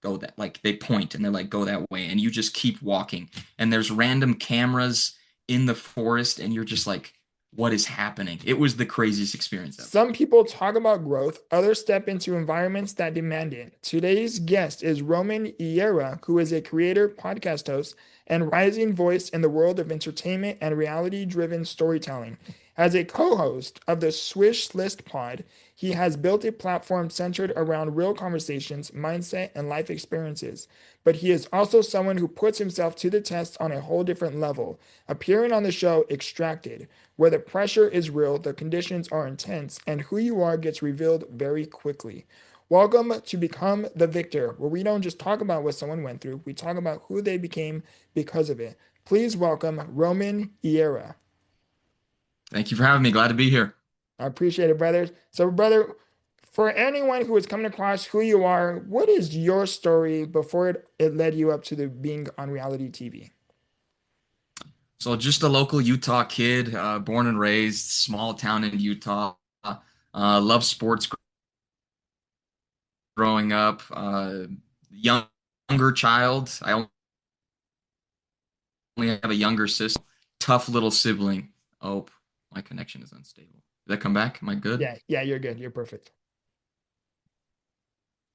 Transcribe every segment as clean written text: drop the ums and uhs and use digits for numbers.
go that, like they point and they're like, go that way. And you just keep walking. And there's random cameras in the forest, and you're just like, what is happening? It was the craziest experience ever. Some people talk about growth, others step into environments that demand it. Today's guest is Rhoman Eyere, who is a creator, podcast host, and rising voice in the world of entertainment and reality-driven storytelling. As a co-host of the Swish List Pod, he has built a platform centered around real conversations, mindset, and life experiences. But he is also someone who puts himself to the test on a whole different level, appearing on the show Extracted, where the pressure is real, the conditions are intense, and who you are gets revealed very quickly. Welcome to Become the Victor, where we don't just talk about what someone went through, we talk about who they became because of it. Please welcome Rhoman Eyere. Thank you for having me. Glad to be here. I appreciate it, brother. So, brother, for anyone who is coming across who you are, what is your story before it led you up to the being on reality TV? So just a local Utah kid, born and raised, small town in Utah. Love sports growing up. Younger child. I only have a younger sister. Tough little sibling. Oh, my connection is unstable. Did that come back? Am I good? Yeah, you're good. You're perfect.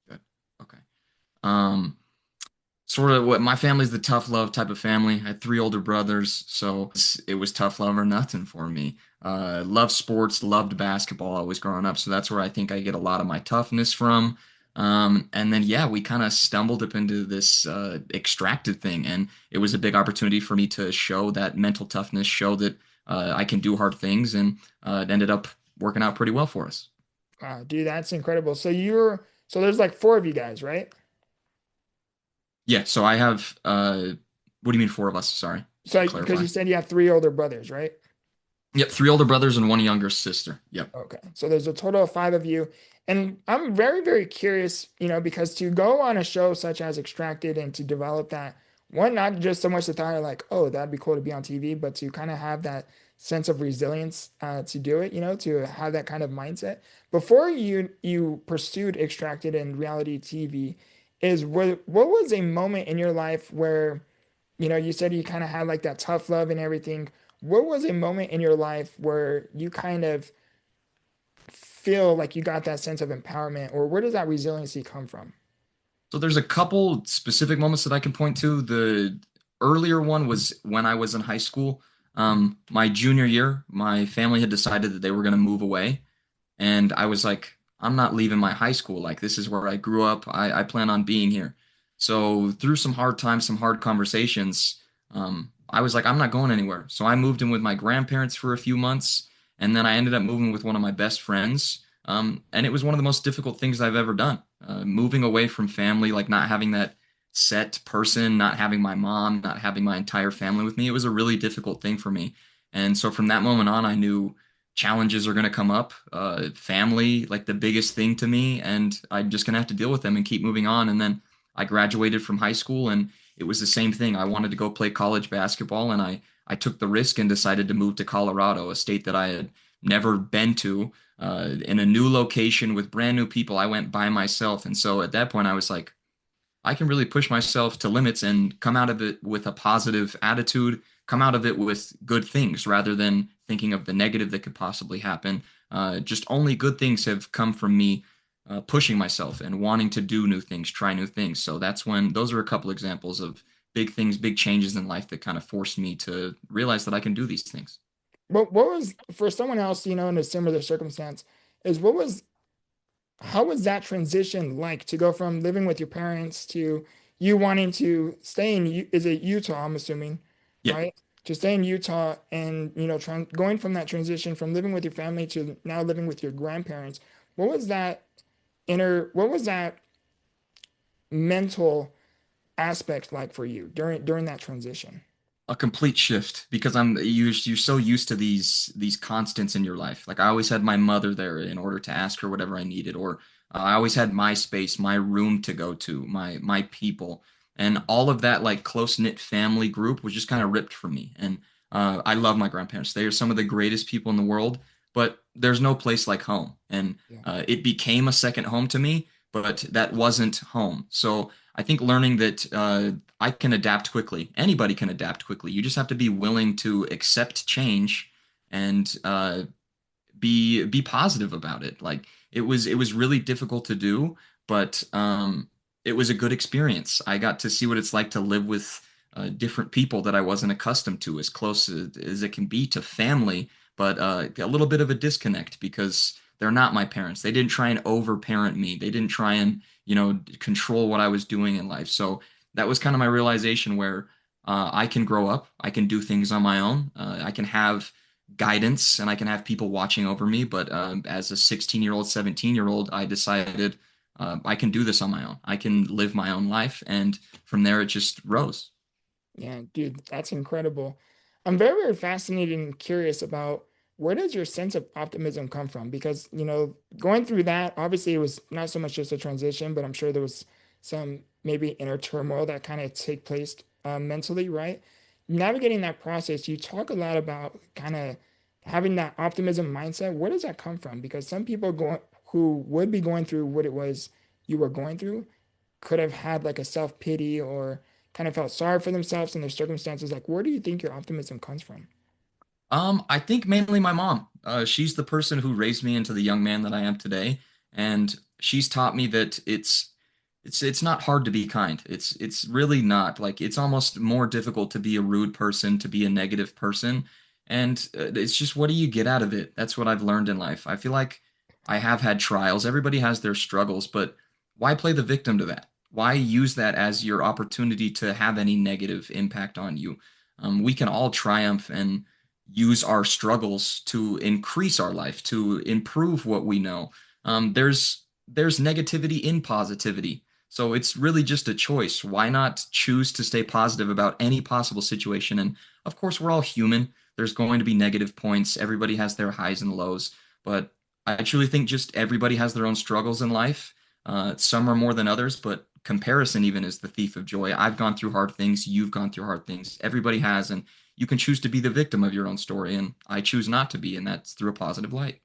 Good. Okay. Um, Sort of what my family's the tough love type of family. I had three older brothers, so it was tough love or nothing for me. Loved sports, loved basketball always growing up, so that's where I think I get a lot of my toughness from. And then yeah, we kind of stumbled up into this extracted thing, and it was a big opportunity for me to show that mental toughness, show that I can do hard things, and it ended up working out pretty well for us. Wow, dude, that's incredible. So there's like four of you guys, right? Yeah, so I have what do you mean four of us? Sorry, just to So because clarify. you said you have three older brothers, right? Yep, three older brothers and one younger sister. Yep. Okay. So there's a total of five of you. And I'm very, very curious, because to go on a show such as Extracted and to develop that, one, not just so much the thought of like, oh, that'd be cool to be on TV, but to kind of have that sense of resilience to do it, to have that kind of mindset. Before you pursued Extracted and reality TV, what was a moment in your life where, you said you kind of had like that tough love and everything. What was a moment in your life where you kind of feel like you got that sense of empowerment, or where does that resiliency come from? So there's a couple specific moments that I can point to. The earlier one was when I was in high school. My junior year, my family had decided that they were going to move away. And I was like, I'm not leaving my high school. Like, this is where I grew up. I plan on being here. So, through some hard times, some hard conversations, I was like, I'm not going anywhere. So, I moved in with my grandparents for a few months. And then I ended up moving with one of my best friends. And it was one of the most difficult things I've ever done. Moving away from family, like not having that set person, not having my mom, not having my entire family with me. It was a really difficult thing for me. And so, from that moment on, I knew challenges are going to come up. Family, like the biggest thing to me, and I'm just going to have to deal with them and keep moving on. And then I graduated from high school, and it was the same thing. I wanted to go play college basketball, and I took the risk and decided to move to Colorado, a state that I had never been to, in a new location with brand new people. I went by myself, and so at that point, I was like, I can really push myself to limits and come out of it with a positive attitude, come out of it with good things rather than thinking of the negative that could possibly happen. Just only good things have come from me pushing myself and wanting to do new things, try new things. So that's when those are a couple examples of big things, big changes in life that kind of forced me to realize that I can do these things. What was for someone else, in a similar circumstance, is what was how was that transition like to go from living with your parents to you wanting to stay in is it Utah, I'm assuming, Yeah. right? To stay in Utah and going from that transition from living with your family to now living with your grandparents. What was that what was that mental aspect like for you during that transition? A complete shift because you're so used to these constants in your life. Like I always had my mother there in order to ask her whatever I needed, or I always had my space, my room to go to, my people, and all of that like close knit family group was just kind of ripped from me. And I love my grandparents; they are some of the greatest people in the world. But there's no place like home, and Yeah. it became a second home to me. But that wasn't home. So I think learning that I can adapt quickly. Anybody can adapt quickly. You just have to be willing to accept change and be positive about it. Like it was really difficult to do, but it was a good experience. I got to see what it's like to live with different people that I wasn't accustomed to, as close as it can be to family, but a little bit of a disconnect because they're not my parents. They didn't try and overparent me. They didn't try and, control what I was doing in life. So that was kind of my realization where I can grow up, I can do things on my own, I can have guidance and I can have people watching over me. But as a 16-year-old, 17-year-old, I decided I can do this on my own. I can live my own life. And from there, it just rose. Yeah, dude, that's incredible. I'm very, very fascinated and curious about where does your sense of optimism come from? Because, going through that, obviously it was not so much just a transition, but I'm sure there was some maybe inner turmoil that kind of take place mentally, right? Navigating that process, you talk a lot about kind of having that optimism mindset. Where does that come from? Because some people who would be going through what it was you were going through could have had like a self-pity or kind of felt sorry for themselves and their circumstances. Like, where do you think your optimism comes from? I think mainly my mom. She's the person who raised me into the young man that I am today, and she's taught me that it's not hard to be kind. It's really not. Like it's almost more difficult to be a rude person, to be a negative person, and it's just what do you get out of it? That's what I've learned in life. I feel like I have had trials. Everybody has their struggles, but why play the victim to that? Why use that as your opportunity to have any negative impact on you? We can all triumph and use our struggles to increase our life, to improve what we know. There's negativity in positivity. So it's really just a choice. Why not choose to stay positive about any possible situation? And of course, we're all human. There's going to be negative points. Everybody has their highs and lows. But I truly think just everybody has their own struggles in life. Some are more than others, but comparison even is the thief of joy. I've gone through hard things. You've gone through hard things. Everybody has. And you can choose to be the victim of your own story, and I choose not to be, and that's through a positive light.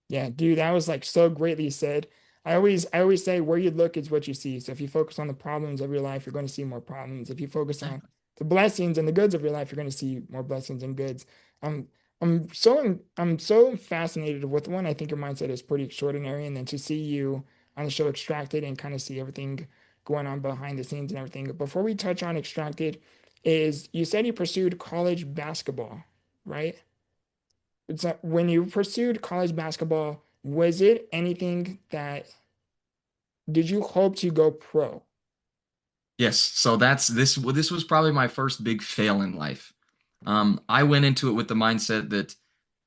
Yeah, dude, that was like so greatly said. I always say where you look is what you see. So if you focus on the problems of your life, you're going to see more problems. If you focus on Exactly. the blessings and the goods of your life, you're going to see more blessings and goods. Um, I'm so fascinated with one. I think your mindset is pretty extraordinary, and then to see you on the show Extracted and kind of see everything going on behind the scenes and everything. Before we touch on Extracted, is you said you pursued college basketball, right? When you pursued college basketball, was it anything that did you hope to go pro? Yes, so that's this. This was probably my first big fail in life. I went into it with the mindset that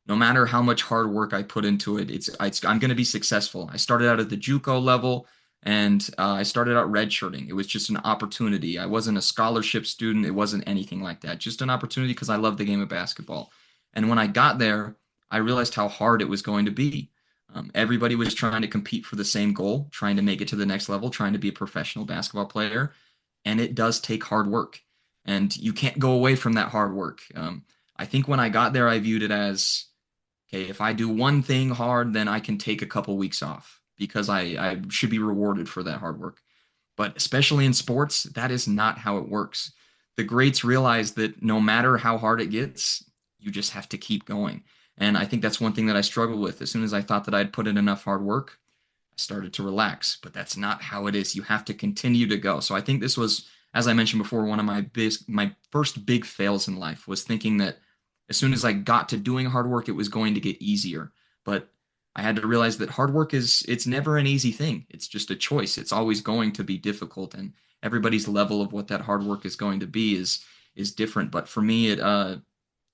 no matter how much hard work I put into it, I'm going to be successful. I started out at the JUCO level, and I started out redshirting. It was just an opportunity. I wasn't a scholarship student. It wasn't anything like that. Just an opportunity because I love the game of basketball. And when I got there, I realized how hard it was going to be. Everybody was trying to compete for the same goal, trying to make it to the next level, trying to be a professional basketball player, and it does take hard work. And you can't go away from that hard work. I think when I got there, I viewed it as okay, if I do one thing hard, then I can take a couple weeks off because I should be rewarded for that hard work. But especially in sports, that is not how it works. The greats realize that no matter how hard it gets, you just have to keep going. And I think that's one thing that I struggled with. As soon as I thought that I'd put in enough hard work, I started to relax. But that's not how it is. You have to continue to go. So I think this was, as I mentioned before, one of my first big fails in life was thinking that as soon as I got to doing hard work, it was going to get easier. But I had to realize that hard work it's never an easy thing. It's just a choice. It's always going to be difficult, and everybody's level of what that hard work is going to be is different. But for me,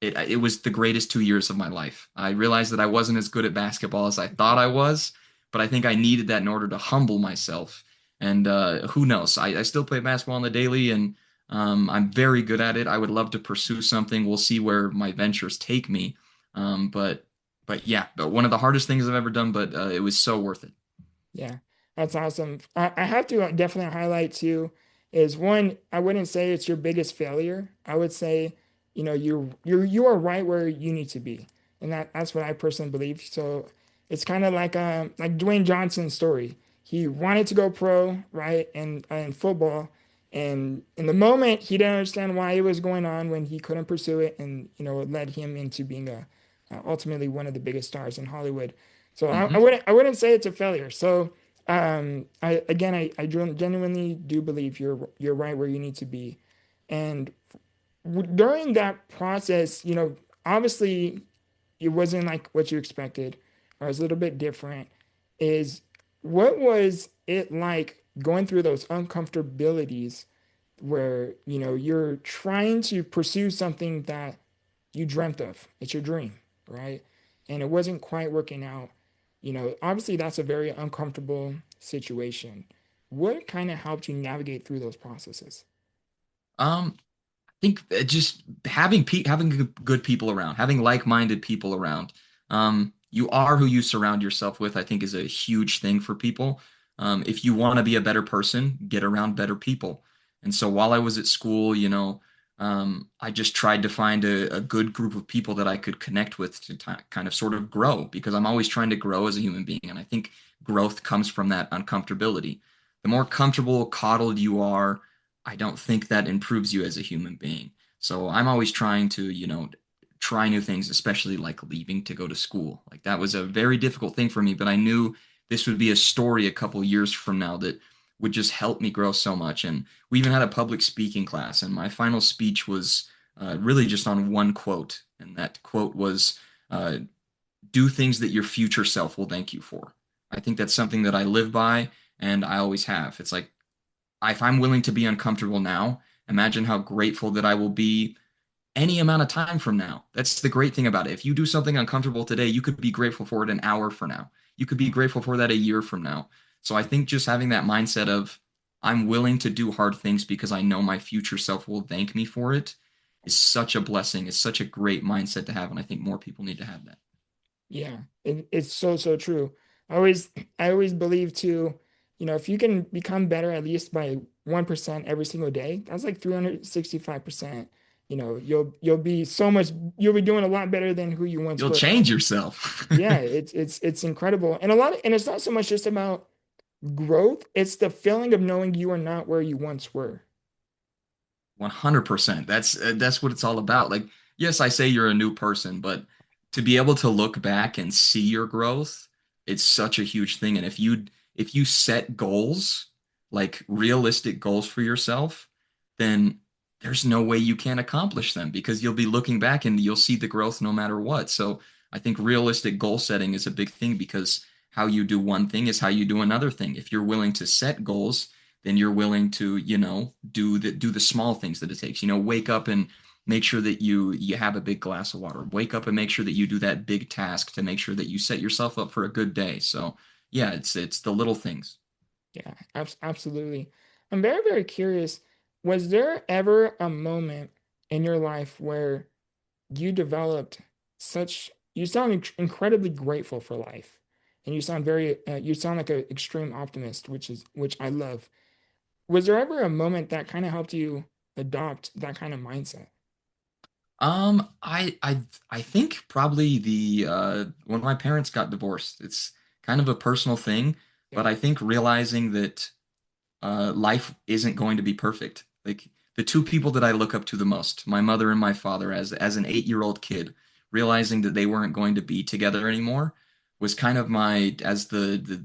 it was the greatest 2 years of my life. I realized that I wasn't as good at basketball as I thought I was, but I think I needed that in order to humble myself. And who knows? I still play basketball on the daily, and I'm very good at it. I would love to pursue something. We'll see where my ventures take me. But yeah, but one of the hardest things I've ever done, but it was so worth it. Yeah, that's awesome. I have to definitely highlight too is one, I wouldn't say it's your biggest failure. I would say, you are right where you need to be. And that's what I personally believe. So it's kind of like Dwayne Johnson's story. he wanted to go pro, right, in football. And in the moment, he didn't understand why it was going on when he couldn't pursue it, and it led him into being ultimately one of the biggest stars in Hollywood. So I Hmm. wouldn't say it's a failure. So I genuinely do believe you're right where you need to be, and during that process, obviously it wasn't like what you expected, or it was a little bit different. Is what was it like going through those uncomfortabilities where, you're trying to pursue something that you dreamt of? It's your dream, right? And it wasn't quite working out. Obviously that's a very uncomfortable situation. What kind of helped you navigate through those processes? Think just having good people around, having like-minded people around. You are who you surround yourself with, I think, is a huge thing for people. If you want to be a better person, get around better people. And so while I was at school, I just tried to find a good group of people that I could connect with to kind of sort of grow because I'm always trying to grow as a human being. And I think growth comes from that uncomfortability. The more comfortable, coddled you are, I don't think that improves you as a human being. So I'm always trying to, try new things, especially like leaving to go to school. Like that was a very difficult thing for me, but I knew this would be a story a couple years from now that would just help me grow so much. And we even had a public speaking class, and my final speech was really just on one quote. And that quote was, uh, do things that your future self will thank you for. I think that's something that I live by and I always have. It's like, if I'm willing to be uncomfortable now, imagine how grateful that I will be any amount of time from now. That's the great thing about it. If you do something uncomfortable today, you could be grateful for it an hour from now. You could be grateful for that a year from now. So I think just having that mindset of I'm willing to do hard things because I know my future self will thank me for it is such a blessing. It's such a great mindset to have. And I think more people need to have that. Yeah, it's so, so true. I always believe too, if you can become better at least by 1% every single day, that's like 365%. You'll be doing a lot better than who you once You'll were. change yourself. Yeah, it's incredible. And it's not so much just about growth, it's the feeling of knowing you are not where you once were. 100%. That's what it's all about. Like, yes, I say you're a new person, but to be able to look back and see your growth, it's such a huge thing. And if you set goals, like realistic goals for yourself, then there's no way you can't accomplish them because you'll be looking back and you'll see the growth no matter what. So I think realistic goal setting is a big thing because how you do one thing is how you do another thing. If you're willing to set goals, then you're willing to, do the small things that it takes. Wake up and make sure that you have a big glass of water. Wake up and make sure that you do that big task to make sure that you set yourself up for a good day. So yeah, it's the little things. Yeah, absolutely. I'm very, very curious. Was there ever a moment in your life where you developed you sound incredibly grateful for life, and you sound like an extreme optimist, which I love. Was there ever a moment that kind of helped you adopt that kind of mindset? I think probably the when my parents got divorced, it's kind of a personal thing, but Yeah. I think realizing that life isn't going to be perfect. Like the two people that I look up to the most, my mother and my father, as an 8-year-old kid, realizing that they weren't going to be together anymore was kind of as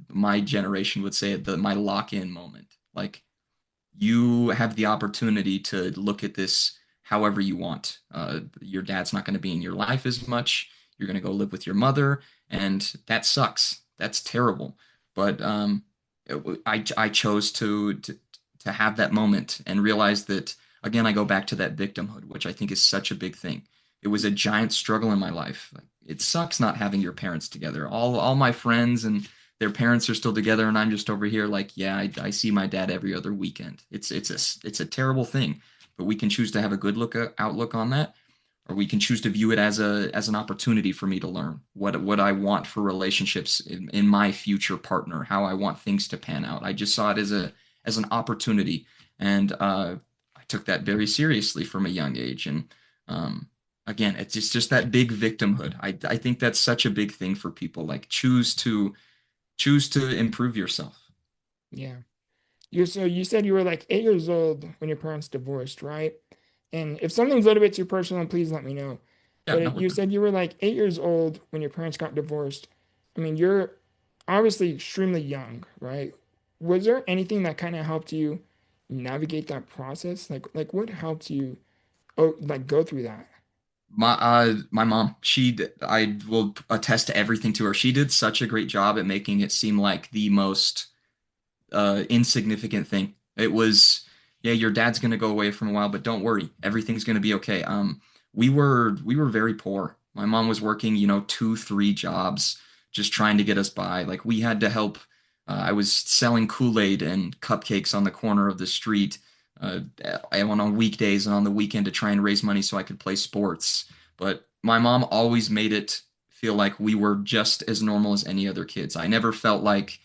my generation would say it, my lock-in moment. Like you have the opportunity to look at this however you want. Your dad's not going to be in your life as much. You're going to go live with your mother, and that sucks. That's terrible. But I chose to have that moment and realize that again. I go back to that victimhood, which I think is such a big thing. It was a giant struggle in my life. Like, it sucks not having your parents together. All my friends and their parents are still together and I'm just over here like, yeah, I see my dad every other weekend. It's a terrible thing, but we can choose to have a good outlook on that, or we can choose to view it as an opportunity for me to learn what I want for relationships in my future partner, how I want things to pan out. I just saw it as an opportunity, and I took that very seriously from a young age. And again, it's just that big victimhood. I think that's such a big thing for people. Like choose to improve yourself. Yeah. You said you were like 8 years old when your parents divorced, right? And if something's a little bit too personal, please let me know. Yeah, But no, we're you good. said you were like 8 years old when your parents got divorced. I mean, you're obviously extremely young, right? Was there anything that kind of helped you navigate that process? Like what helped you like go through that? My mom, I will attest to everything to her. She did such a great job at making it seem like the most insignificant thing. It was, yeah, your dad's gonna go away from a while, but don't worry, everything's gonna be okay. We were very poor. My mom was working, two, three jobs, just trying to get us by. Like we had to help. I was selling Kool-Aid and cupcakes on the corner of the street. Uh, I went on weekdays and on the weekend to try and raise money so I could play sports. But my mom always made it feel like we were just as normal as any other kids. I never felt like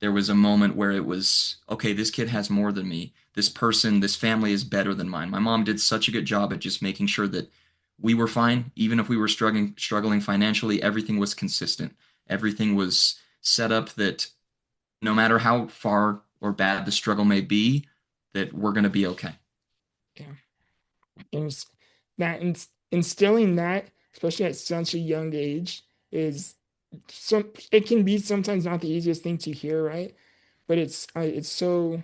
there was a moment where it was, okay, this kid has more than me. This person, this family is better than mine. My mom did such a good job at just making sure that we were fine, even if we were struggling financially, everything was consistent. Everything was set up that no matter how far or bad the struggle may be, that we're going to be okay. Yeah. And instilling that, especially at such a young age, is it can be sometimes not the easiest thing to hear, right? But it's so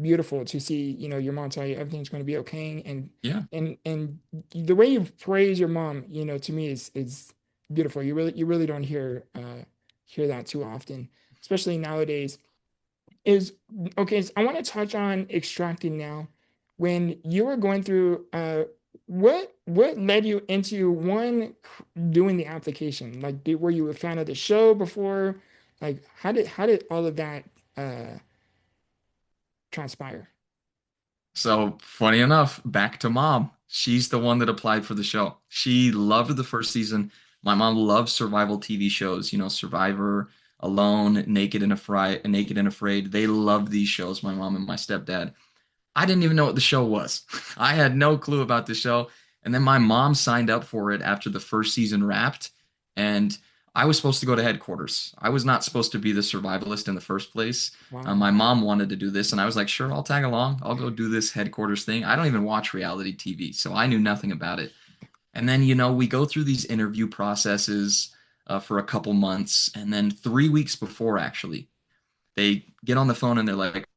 beautiful to see, your mom tell you everything's going to be okay, Yeah. and the way you praise your mom, to me is beautiful. You really don't hear that too often, especially nowadays. Is okay, so I want to touch on extracting now. When you were going through, what led you into doing the application? Like, were you a fan of the show before? Like, how did all of that transpire? So, funny enough, back to mom. She's the one that applied for the show. She loved the first season. My mom loves survival TV shows, Survivor, Alone, Naked and Afraid. They loved these shows, my mom and my stepdad. I didn't even know what the show was. I had no clue about the show. And then my mom signed up for it after the first season wrapped. And I was supposed to go to headquarters. I was not supposed to be the survivalist in the first place. Wow. My mom wanted to do this, and I was like, sure, I'll tag along. I'll go do this headquarters thing. I don't even watch reality TV, so I knew nothing about it. And then, we go through these interview processes for a couple months. And then 3 weeks before, actually, they get on the phone and they're like,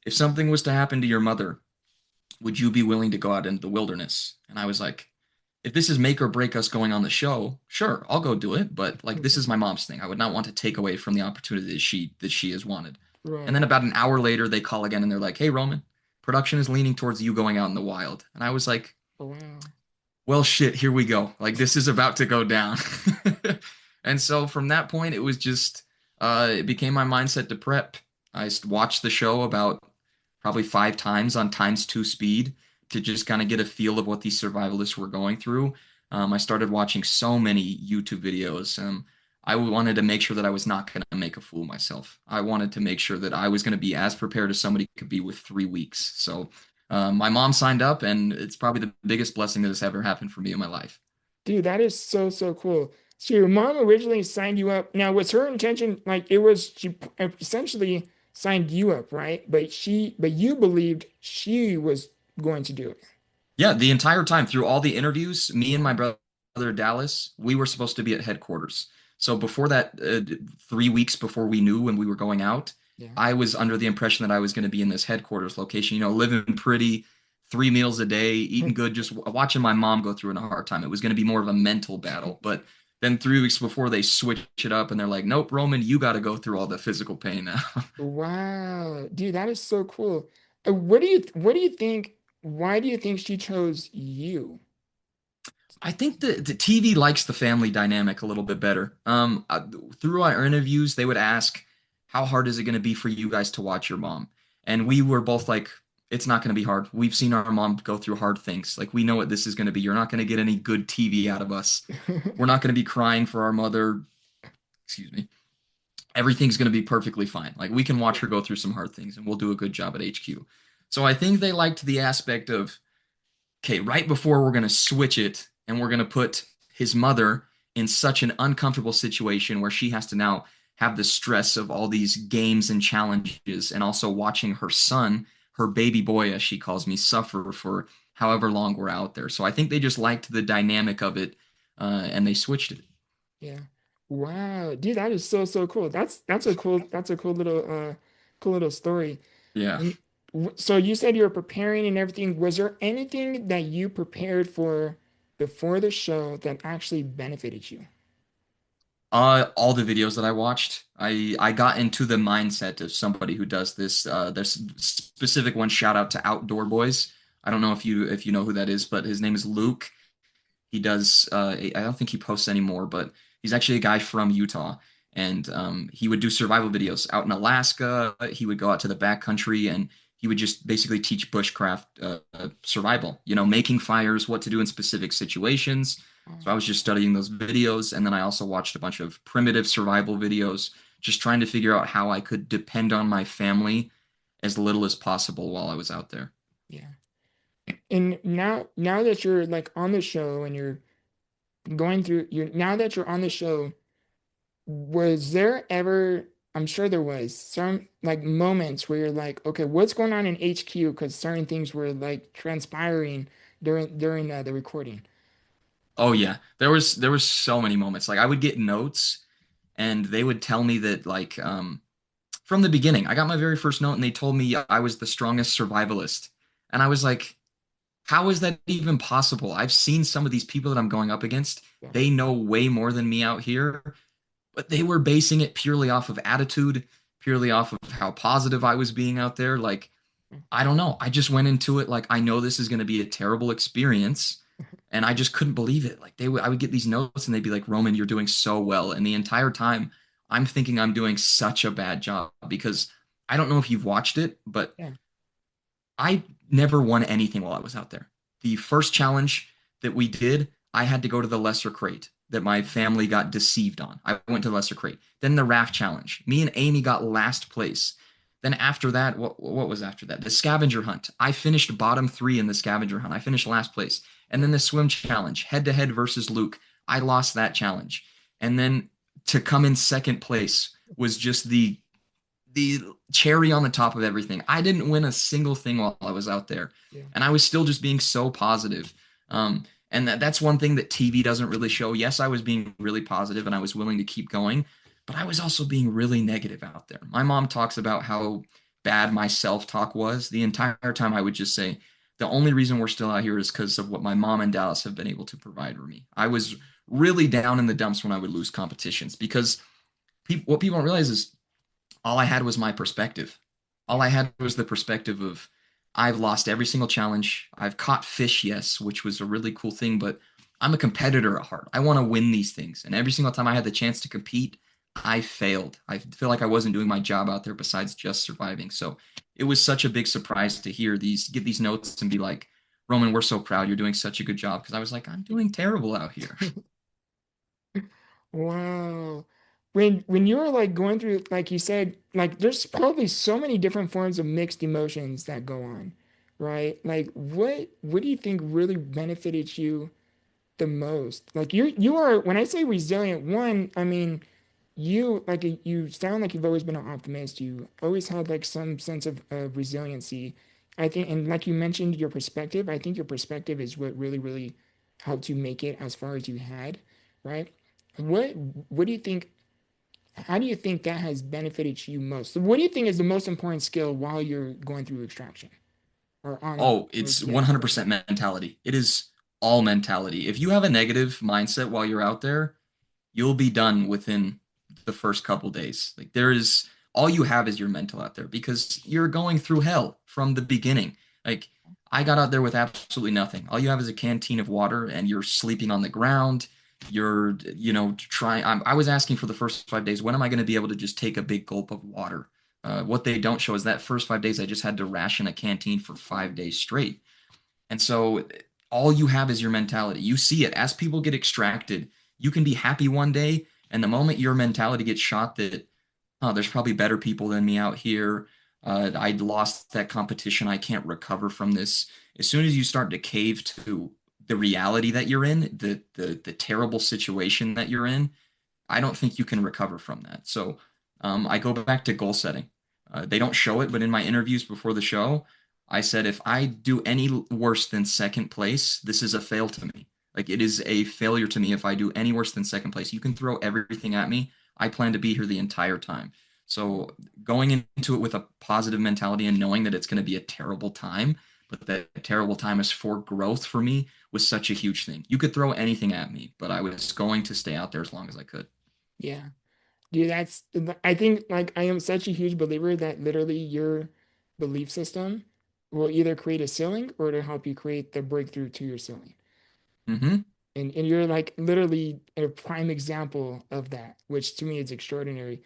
if something was to happen to your mother, would you be willing to go out into the wilderness? And I was like, if this is make or break us going on the show, sure, I'll go do it. But like this is my mom's thing. I would not want to take away from the opportunity that she has wanted. And Right. then about an hour later, they call again and they're like, hey, Roman, production is leaning towards you going out in the wild. And I was like, Oh, wow. well, shit, here we go. Like this is about to go down. And so from that point, it was just it became my mindset to prep. I watched the show about probably 5 times on times two speed to just kind of get a feel of what these survivalists were going through. I started watching so many YouTube videos. I wanted to make sure that I was not going to make a fool of myself. I wanted to make sure that I was going to be as prepared as somebody could be with 3 weeks. So my mom signed up, and it's probably the biggest blessing that has ever happened for me in my life. Dude, that is so, so cool. So your mom originally signed you up. Now, was her intention like she essentially signed you up, right? But you believed she was going to do it. Yeah, the entire time through all the interviews, me and my Wow. brother Dallas, we were supposed to be at headquarters. So before that, 3 weeks before we knew when we were going out, Yeah. I was under the impression that I was going to be in this headquarters location, living pretty, 3 meals a day, eating good, just watching my mom go through in a hard time. It was going to be more of a mental battle. But then 3 weeks before, they switch it up and they're like, nope, Roman, you got to go through all the physical pain now. Wow. Dude, that is so cool. What do you think? Why do you think she chose you? I think the TV likes the family dynamic a little bit better. Through our interviews, they would ask, "How hard is it going to be for you guys to watch your mom?" And we were both like, "It's not going to be hard. We've seen our mom go through hard things. Like we know what this is going to be. You're not going to get any good TV out of us. We're not going to be crying for our mother. Excuse me. Everything's going to be perfectly fine. Like we can watch her go through some hard things, and we'll do a good job at HQ." So I think they liked the aspect of okay, right before we're going to switch it and we're going to put his mother in such an uncomfortable situation where she has to now have the stress of all these games and challenges, and also watching her son, her baby boy, as she calls me, suffer for however long we're out there. So I think they just liked the dynamic of it, and they switched it. Yeah. Wow, dude, that is so cool. That's a cool little cool little story. Yeah. And so you said you were preparing and everything. Was there anything that you prepared for before the show that actually benefited you? All the videos that I watched, I got into the mindset of somebody who does this. There's specific one shout out to Outdoor Boys. I don't know if you know who that is, but his name is Luke. He does. I don't think he posts anymore, but he's actually a guy from Utah, and he would do survival videos out in Alaska. He would go out to the backcountry, and he would just basically teach bushcraft survival. You know, making fires, what to do in specific situations. So I was just studying those videos, and then I also watched a bunch of primitive survival videos, just trying to figure out how I could depend on my family as little as possible while I was out there. Yeah. And now that you're like on the show and you're going through you're now that you're on the show, was there ever, I'm sure there was some like moments where you're like, okay, what's going on in HQ? Because certain things were like transpiring during the recording. Oh yeah, there was so many moments. Like I would get notes, and they would tell me that like from the beginning, I got my very first note, and they told me I was the strongest survivalist, and I was like, how is that even possible? I've seen some of these people that I'm going up against. Yeah. They know way more than me out here, but they were basing it purely off of attitude, purely off of how positive I was being out there. Like I don't know. I just went into it like I know this is going to be a terrible experience, and I just couldn't believe it. Like I would get these notes, and they'd be like, "Roman, you're doing so well," and the entire time, I'm thinking I'm doing such a bad job because I don't know if you've watched it, but Yeah. I never won anything while I was out there. The first challenge that we did, I had to go to the lesser crate that my family got deceived on. I went to the lesser crate. Then the raft challenge. Me and Amy got last place. Then after that, what was after that? The scavenger hunt. I finished bottom three in the scavenger hunt. I finished last place. And then the swim challenge, head to head versus Luke. I lost that challenge. And then to come in second place was just the cherry on the top of everything. I didn't win a single thing while I was out there, Yeah. and I was still just being so positive. And that's one thing that TV doesn't really show. Yes, I was being really positive and I was willing to keep going, but I was also being really negative out there. My mom talks about how bad my self-talk was. The entire time I would just say, the only reason we're still out here is because of what my mom and Dallas have been able to provide for me. I was really down in the dumps when I would lose competitions because what people don't realize is all I had was my perspective. All Yeah. I had was the perspective of I've lost every single challenge. I've caught fish, yes, which was a really cool thing, but I'm a competitor at heart. I want to win these things. And every single time I had the chance to compete, I failed. I feel like I wasn't doing my job out there besides just surviving. So it was such a big surprise to hear these, get these notes and be like, Roman, we're so proud. You're doing such a good job. Because I was like, I'm doing terrible out here. Wow. When you're like going through, like you said, like there's probably so many different forms of mixed emotions that go on, right? Like what do you think really benefited you the most? Like you are, when I say resilient, one, I mean you like you sound like you've always been an optimist. You always had like some sense of resiliency. I think, and like you mentioned, your perspective. I think your perspective is what really helped you make it as far as you had, right? What what do you think? How do you think that has benefited you most? So what do you think is the most important skill while you're going through extraction or on Oh, or it's yeah, going 100% through? mentality. It is all mentality. If you have a negative mindset while you're out there, you'll be done within the first couple days. Like there is all you have is your mental out there because you're going through hell from the beginning. Like I got out there with absolutely nothing. All you have is a canteen of water and you're sleeping on the ground. You're, trying. I was asking for the first 5 days, when am I going to be able to just take a big gulp of water? What they don't show is that first 5 days, I just had to ration a canteen for 5 days straight. And so all you have is your mentality. You see it as people get extracted. You can be happy one day, and the moment your mentality gets shot that, oh, there's probably better people than me out here. I lost that competition. I can't recover from this. As soon as you start to cave to the reality that you're in, the terrible situation that you're in, I don't think you can recover from that. So I go back to goal setting. They don't show it, but in my interviews before the show, I said if I do any worse than second place, this is a fail to me. Like it is a failure to me if I do any worse than second place. You can throw everything at me. I plan to be here the entire time. So going into it with a positive mentality and knowing that it's going to be a terrible time, but that terrible time is for growth for me was such a huge thing. You could throw anything at me, but I was going to stay out there as long as I could. Yeah. Dude, I think like I am such a huge believer that literally your belief system will either create a ceiling or to help you create the breakthrough to your ceiling. Hmm. And you're like literally a prime example of that, which to me is extraordinary.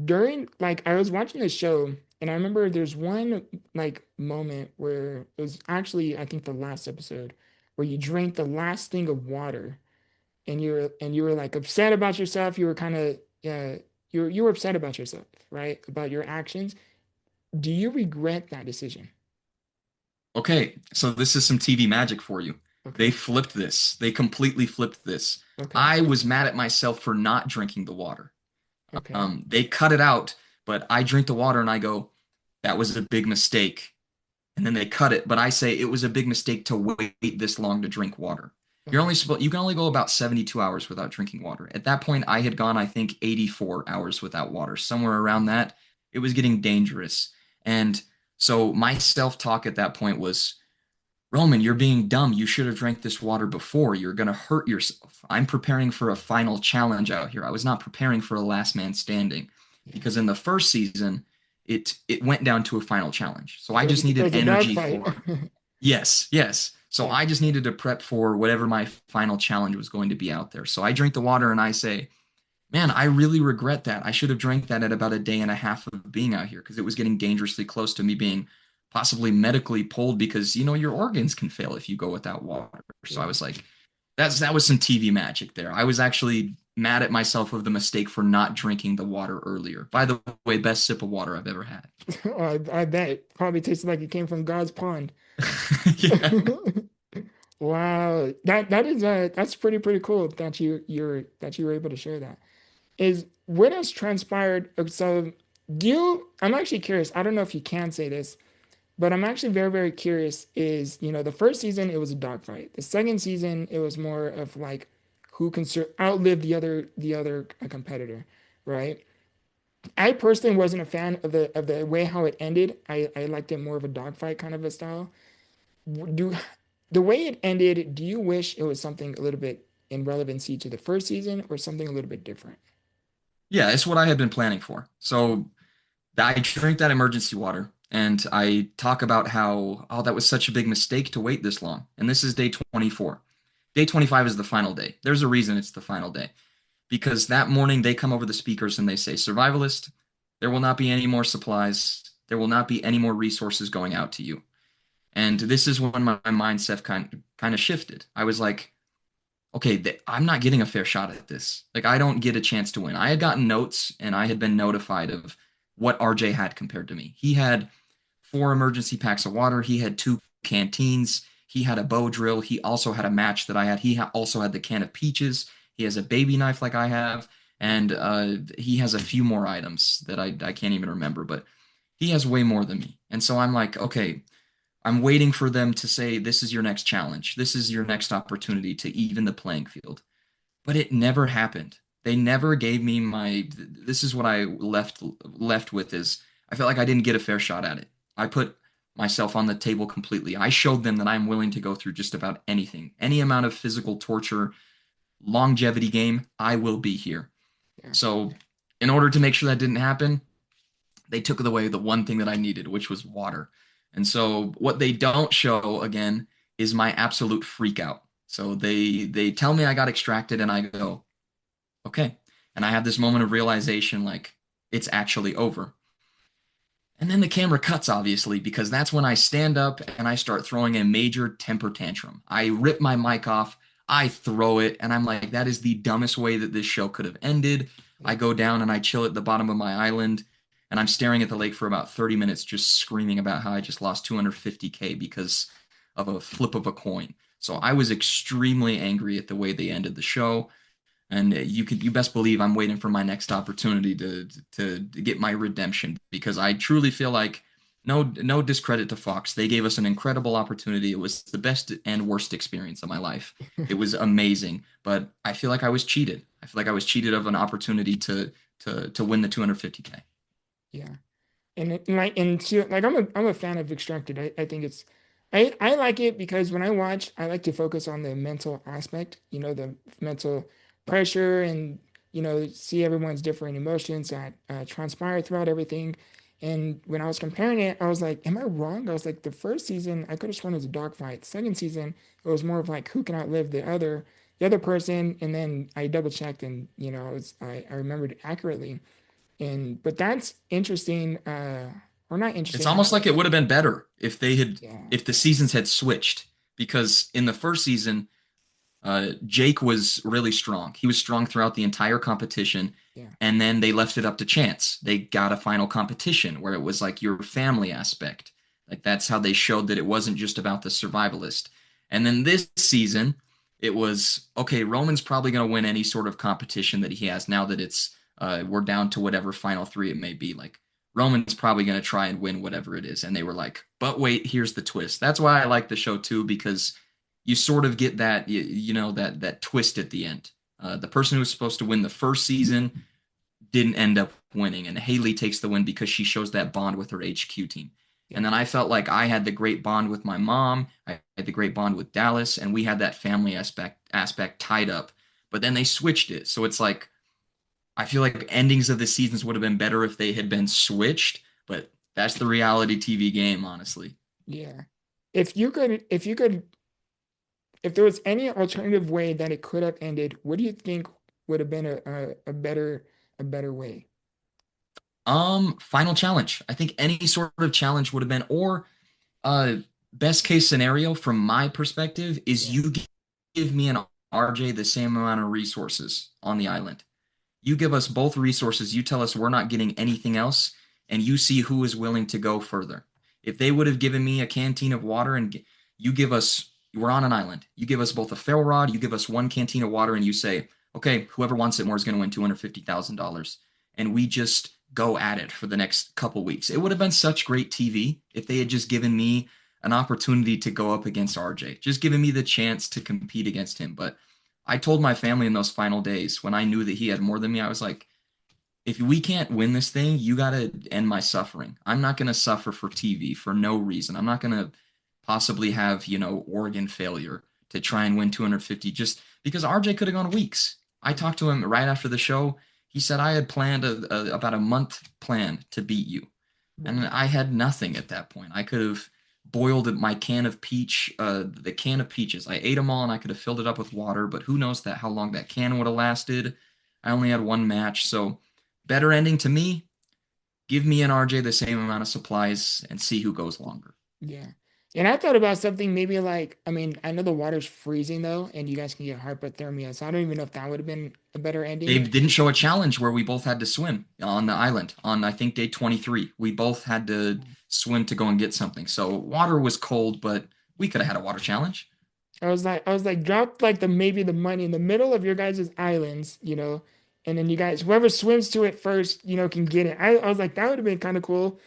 During like I was watching the show and I remember there's one like moment where it was actually I think the last episode where you drank the last thing of water and you were like upset about yourself. You were kind of you were upset about yourself, right? About your actions. Do you regret that decision? Okay, so this is some TV magic for you. They Okay. flipped this. They completely flipped this. Okay. I was mad at myself for not drinking the water. Okay. They cut it out, but I drink the water and I go, that was a big mistake. And then they cut it, but I say it was a big mistake to wait this long to drink water. Okay. You can only go about 72 hours without drinking water. At that point, I had gone, I think, 84 hours without water, somewhere around that. It was getting dangerous. And so my self-talk at that point was, Roman, you're being dumb. You should have drank this water before. You're going to hurt yourself. I'm preparing for a final challenge out here. I was not preparing for a last man standing Yeah. because in the first season, it went down to a final challenge. So I It just needed was a energy dogfight. for yes, yes. So Yeah. I just needed to prep for whatever my final challenge was going to be out there. So I drink the water and I say, man, I really regret that. I should have drank that at about a day and a half of being out here because it was getting dangerously close to me being possibly medically pulled because your organs can fail if you go without water. So I Yeah. was like, that was some TV magic there. I was actually mad at myself of the mistake for not drinking the water earlier. By the way, best sip of water I've ever had. I bet it probably tasted like it came from God's pond. Yeah. Wow. That's pretty cool that you were able to share that. Is what has transpired so do you I'm actually curious. I don't know if you can say this, but I'm actually very curious is, the first season it was a dogfight. The second season it was more of like who can outlive the other competitor, right? I personally wasn't a fan of the way how it ended. I liked it more of a dogfight kind of a style. Do the way it ended, do you wish it was something a little bit in relevancy to the first season or something a little bit different? Yeah, it's what I had been planning for. So I drink that emergency water and I talk about how, oh, that was such a big mistake to wait this long. And this is day 24. Day 25 is the final day. There's a reason it's the final day because that morning they come over the speakers and they say, Survivalist, there will not be any more supplies. There will not be any more resources going out to you. And this is when my mindset kind of shifted. I was like, okay, I'm not getting a fair shot at this. Like, I don't get a chance to win. I had gotten notes and I had been notified of what RJ had compared to me. He had 4 emergency packs of water. He had 2 canteens. He had a bow drill. He also had a match that I had. Also had the can of peaches. He has a baby knife like I have. And he has a few more items that I can't even remember, but he has way more than me. And so I'm like, okay, I'm waiting for them to say, this is your next challenge. This is your next opportunity to even the playing field. But it never happened. They never gave me this is what I left with is I felt like I didn't get a fair shot at it. I put myself on the table completely. I showed them that I'm willing to go through just about anything, any amount of physical torture, longevity game, I will be here. Yeah. So in order to make sure that didn't happen, they took away the one thing that I needed, which was water. And so what they don't show again is my absolute freak out. So they tell me I got extracted and I go, okay. And I have this moment of realization like it's actually over. And then the camera cuts, obviously, because that's when I stand up and I start throwing a major temper tantrum. I rip my mic off, I throw it, and I'm like, that is the dumbest way that this show could have ended. I Yeah. go down and I chill at the bottom of my island, and I'm staring at the lake for about 30 minutes, just screaming about how I just lost 250K because of a flip of a coin. So I was extremely angry at the way they ended the show. And you best believe I'm waiting for my next opportunity to get my redemption because I truly feel like no discredit to Fox. They gave us an incredible opportunity. It was the best and worst experience of my life. It was amazing, but I feel like I was cheated. I feel like I was cheated of an opportunity to win the 250K. Yeah. And I'm a fan of Extracted. I think it's I like it because when I watch, I like to focus on the mental aspect, the mental pressure and see everyone's different emotions that transpire throughout everything. And when I was comparing it, I was like, am I wrong? I was like, the first season I could have sworn it was a dogfight. Second season, it was more of like who can outlive the other person. And then I double checked and I remembered it accurately. And but that's interesting, or not It's interesting. almost like it would have been better if they had Yeah, if the seasons had switched because in the first season Jake was really strong. He was strong throughout the entire competition. yeah, And then they left it up to chance. They got a final competition where it was like your family aspect. Like that's how they showed that it wasn't just about the survivalist. And then this season, it was okay, Roman's probably going to win any sort of competition that he has now that it's we're down to whatever final three it may be. Like Roman's probably going to try and win whatever it is. And they were like, but wait, here's the twist. That's why I like the show too, because you sort of get that that twist at the end. The person who was supposed to win the first season didn't end up winning, and Haley takes the win because she shows that bond with her HQ team. And yeah, then I felt like I had the great bond with my mom. I had the great bond with Dallas, and we had that family aspect tied up. But then they switched it, so it's like I feel like endings of the seasons would have been better if they had been switched. But that's the reality TV game, honestly. yeah. If there was any alternative way that it could have ended, what do you think would have been a better way? Final challenge. I think any sort of challenge would have been, or uh, best case scenario from my perspective is Yeah, you give me and RJ the same amount of resources on the island. You give us both resources. You tell us we're not getting anything else, and you see who is willing to go further. If they would have given me a canteen of water and you give us, we're on an island. You give us both a ferro rod, you give us one canteen of water, and you say, okay, whoever wants it more is going to win $250,000. And we just go at it for the next couple weeks. It would have been such great TV if they had just given me an opportunity to go up against RJ, just giving me the chance to compete against him. But I told my family in those final days when I knew that he had more than me, I was like, if we can't win this thing, you got to end my suffering. I'm not going to suffer for TV for no reason. I'm not going to possibly have, organ failure to try and win 250 just because RJ could have gone weeks. I yeah, talked to him right after the show. He said I had planned about a month plan to beat you. And wow. I had nothing at that point. I could have boiled my the can of peaches. I ate them all and I could have filled it up with water, but who knows how long that can would have lasted. I only had one match, so better ending to me. Give me and RJ the same amount of supplies and see who goes longer. Yeah. And I thought about something maybe like, I mean, I know the water's freezing though, and you guys can get hypothermia. So I don't even know if that would have been a better They ending. didn't show a challenge where we both had to swim on the island on I think day 23. We both had to swim to go and get something. So water was cold, but we could have had a water challenge. I was like, drop like maybe the money in the middle of your guys' islands, and then you guys, whoever swims to it first, can get it. I was like, that would have been kind of cool.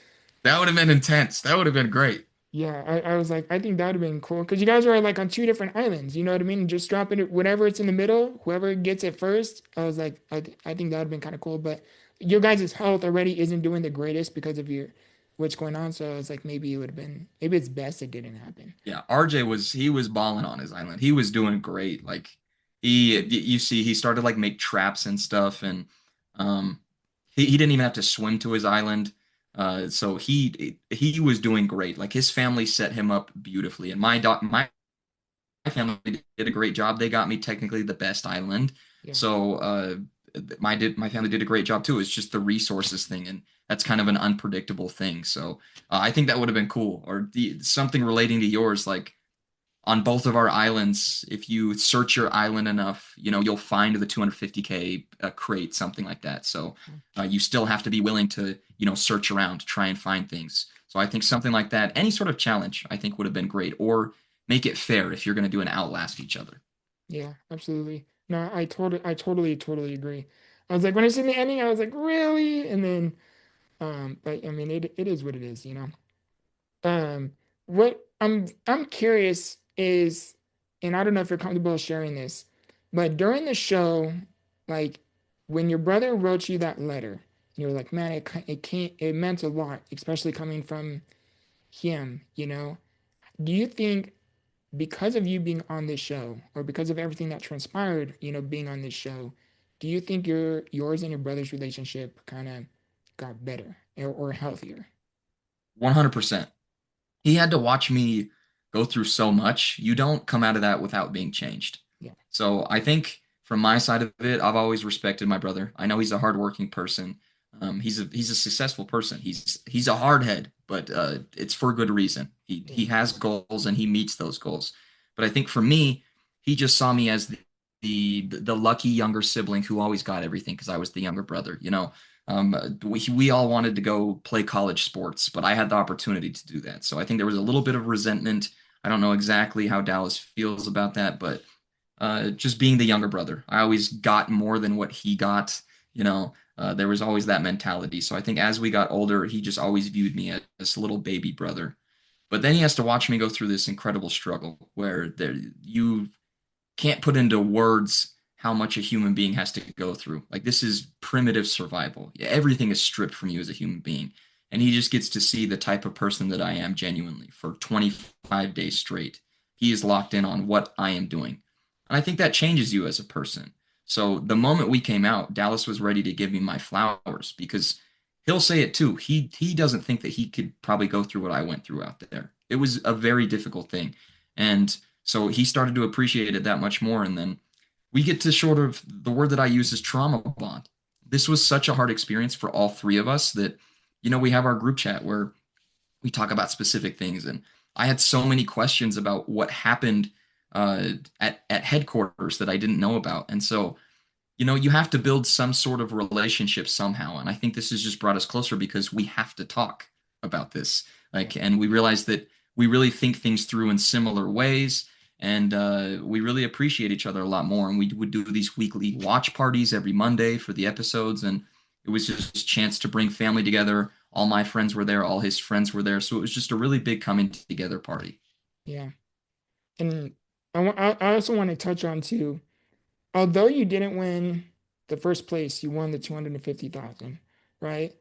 That would have been intense. That would have been great. Yeah, I was like, I think that would have been cool because you guys are like on two different islands. You know what I mean? Just dropping it, whatever it's in the middle, whoever gets it first. I was like, I think that would have been kind of cool. But your guys' health already isn't doing the greatest because of what's going on. So I was like, maybe it's best it didn't happen. Yeah, RJ was balling on his island. He was doing great. Like you see he started like make traps and stuff and um he didn't even have to swim to his island. So he was doing great. Like his family set him up beautifully and my family did a great job. They got me technically the best island. Yeah, So my family did a great job too. It's just the resources thing and that's kind of an unpredictable thing. So I think that would have been cool or something relating to yours like on both of our islands, if you search your island enough, you'll find the 250K crate, something like that. So you still have to be willing to, search around to try and find things. So I think something like that, any sort of challenge, I think would have been great, or make it fair if you're going to do an outlast each other. yeah, absolutely. No, I totally agree. I was like, when I seen the ending, I was like, really? And then, but I mean, it is what it is, you know. What I'm curious is, and I don't know if you're comfortable sharing this, but during the show, like when your brother wrote you that letter, you were like, man, it can't, it meant a lot, especially coming from him, you know. Do you think because of you being on this show, or because of everything that transpired, you know, being on this show, do you think yours and your brother's relationship kind of got better or healthier? 100%. He had to watch me go through so much. You don't come out of that without being changed. Yeah, So I think from my side of it, I've always respected my brother. I know he's a hardworking person. He's a successful person. He's a hardhead, but it's for good reason. He yeah, has goals and he meets those goals. But I think for me, he just saw me as the lucky younger sibling who always got everything because I was the younger brother. We all wanted to go play college sports, but I had the opportunity to do that. So I think there was a little bit of resentment. I don't know exactly how Dallas feels about that, but just being the younger brother, I always got more than what he got. There was always that mentality. So I think as we got older, he just always viewed me as this little baby brother. But then he has to watch me go through this incredible struggle where you can't put into words how much a human being has to go through. Like this is primitive survival. Everything is stripped from you as a human being. And he just gets to see the type of person that I am genuinely for 25 days straight. He is locked in on what I am doing. And I think that changes you as a person. So the moment we came out, Dallas was ready to give me my flowers because he'll say it too. He doesn't think that he could probably go through what I went through out there. It was a very difficult thing. And so he started to appreciate it that much more. And then we get to sort of the word that I use is trauma bond. This was such a hard experience for all three of us that, we have our group chat where we talk about specific things. And I had so many questions about what happened at headquarters that I didn't know about. And so, you have to build some sort of relationship somehow. And I think this has just brought us closer because we have to talk about this. yeah, And we realize that we really think things through in similar ways. And we really appreciate each other a lot more. And we would do these weekly watch parties every Monday for the episodes. And it was just a chance to bring family together. All my friends were there, all his friends were there. So it was just a really big coming together party. yeah. And I also want to touch on too, although you didn't win the first place, you won the 250,000, right?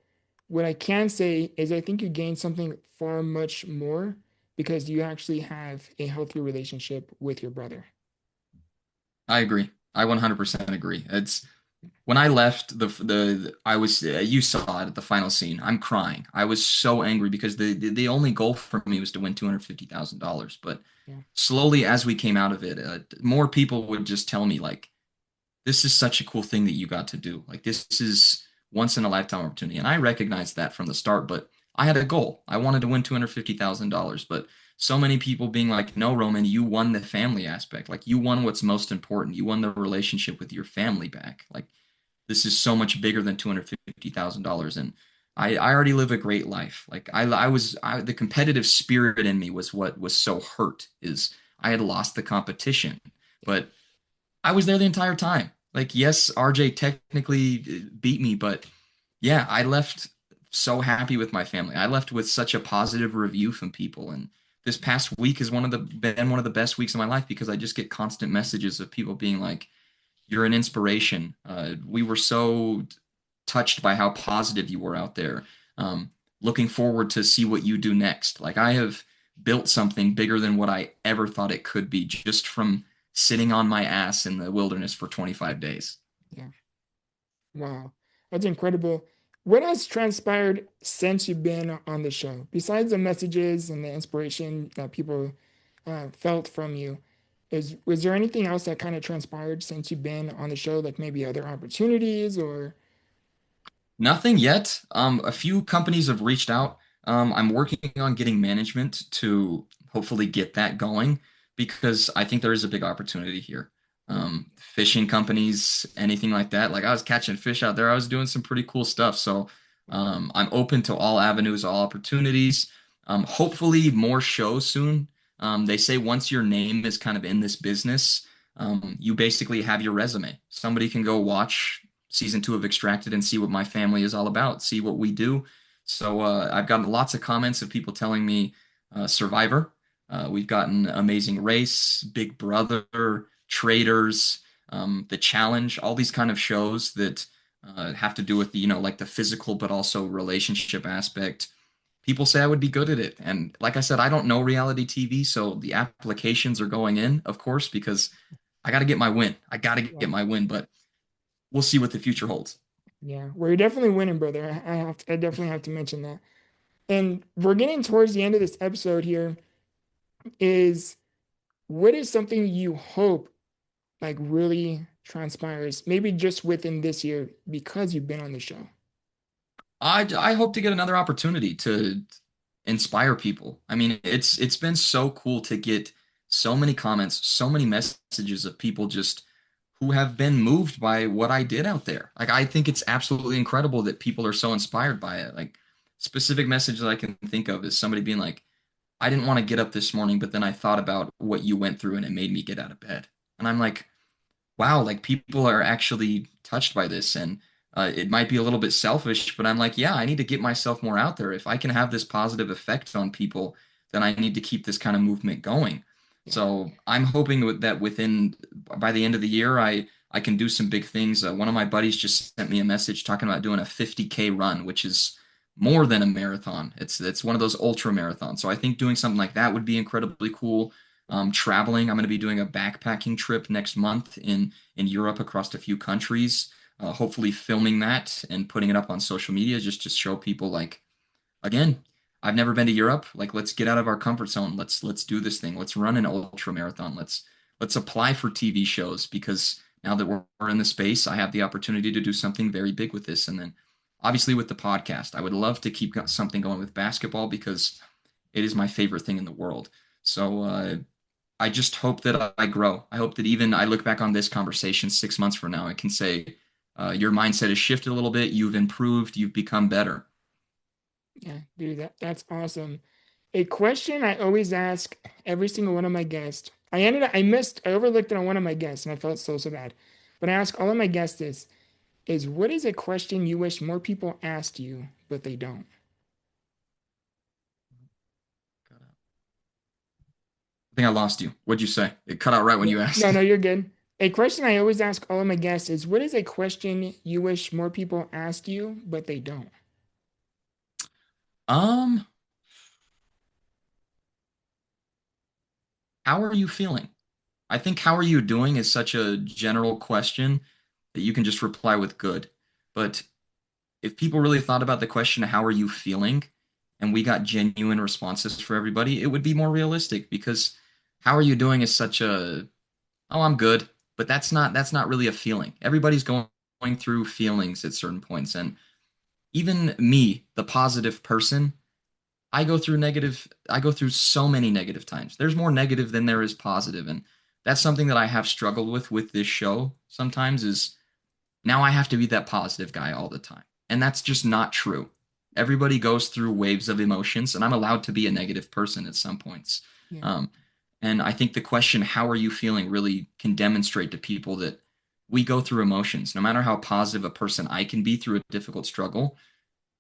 What I can say is I think you gained something far much more because you actually have a healthy relationship with your brother. I agree. I 100% agree. It's when I left the I was you saw it at the final scene. I'm crying. I was so angry because the only goal for me was to win $250,000. But Yeah, slowly as we came out of it, more people would just tell me like, "This is such a cool thing that you got to do. Like this is once in a lifetime opportunity." And I recognized that from the start. But I had a goal. I wanted to win $250,000. But so many people being like, "No, Roman, you won the family aspect. Like you won what's most important. You won the relationship with your family back. Like." This is so much bigger than $250,000. And I already live a great life. Like the competitive spirit in me was what was so hurt is I had lost the competition, but I was there the entire time. Like, yes, RJ technically beat me, but yeah, I left so happy with my family. I left with such a positive review from people. And this past week has been one of the best weeks of my life because I just get constant messages of people being like, you're an inspiration. We were so touched by how positive you were out there. Looking forward to see what you do next. Like I have built something bigger than what I ever thought it could be just from sitting on my ass in the wilderness for 25 days. yeah. Wow, that's incredible. What has transpired since you've been on the show, besides the messages and the inspiration that people felt from you? Was there anything else that kind of transpired since you've been on the show, like maybe other opportunities or? Nothing yet. A few companies have reached out. I'm working on getting management to hopefully get that going because I think there is a big opportunity here. Yeah, Fishing companies, anything like that. Like I was catching fish out there. I was doing some pretty cool stuff. So I'm open to all avenues, all opportunities. Hopefully more shows soon. They say once your name is kind of in this business, You basically have your resume. Somebody can go watch season 2 of Extracted and see what my family is all about, see what we do. So I've gotten lots of comments of people telling me Survivor. We've gotten Amazing Race, Big Brother, Traders, The Challenge, all these kind of shows that have to do with the, like the physical, but also relationship aspect. People say I would be good at it. And like I said, I don't know reality TV, so the applications are going in, of course, because I got to get my win. I got to Yeah. get my win, but we'll see what the future holds. Yeah. Well, you're definitely winning, brother. I definitely have to mention that. And we're getting towards the end of this episode here. Is what is something you hope like really transpires, maybe just within this year because you've been on the show? I hope to get another opportunity to inspire people. I mean, it's been so cool to get so many comments, so many messages of people just who have been moved by what I did out there. Like I think it's absolutely incredible that people are so inspired by it. Like specific message that I can think of is somebody being like, I didn't want to get up this morning, but then I thought about what you went through and it made me get out of bed. And I'm like, wow, like people are actually touched by this. And it might be a little bit selfish, but I'm like, yeah, I need to get myself more out there. If I can have this positive effect on people, then I need to keep this kind of movement going. Yeah. So I'm hoping that within by the end of the year, I can do some big things. One of my buddies just sent me a message talking about doing a 50K run, which is more than a marathon. It's one of those ultra marathons. So I think doing something like that would be incredibly cool. Traveling, I'm going to be doing a backpacking trip next month in Europe across a few countries. Hopefully, filming that and putting it up on social media just to show people like, again, I've never been to Europe. Like, let's get out of our comfort zone. Let's do this thing. Let's run an ultra marathon. Let's apply for TV shows because now that we're in the space, I have the opportunity to do something very big with this. And then, obviously, with the podcast, I would love to keep something going with basketball because it is my favorite thing in the world. So I just hope that I grow. I hope that even I look back on this conversation 6 months from now, I can say, your mindset has shifted a little bit. You've improved. You've become better. Yeah, dude, that's awesome. A question I always ask every single one of my guests. I overlooked it on one of my guests and I felt so bad. But I ask all of my guests this is what is a question you wish more people asked you, but they don't? I think I lost you. What'd you say? It cut out right when Yeah. you No, asked. no, you're good. A question I always ask all of my guests is what is a question you wish more people asked you, but they don't? Um, how are you feeling? I think how are you doing is such a general question that you can just reply with good. But if people really thought about the question, how are you feeling? And we got genuine responses for everybody, it would be more realistic because how are you doing is such a, oh, I'm good. But that's not really a feeling. Everybody's going through feelings at certain points. And even me, the positive person, I go through so many negative times. There's more negative than there is positive, and that's something that I have struggled with this show sometimes is now I have to be that positive guy all the time. And that's just not true. Everybody goes through waves of emotions, and I'm allowed to be a negative person at some points. Yeah. Um, and I think the question, how are you feeling, really can demonstrate to people that we go through emotions. No matter how positive a person I can be through a difficult struggle,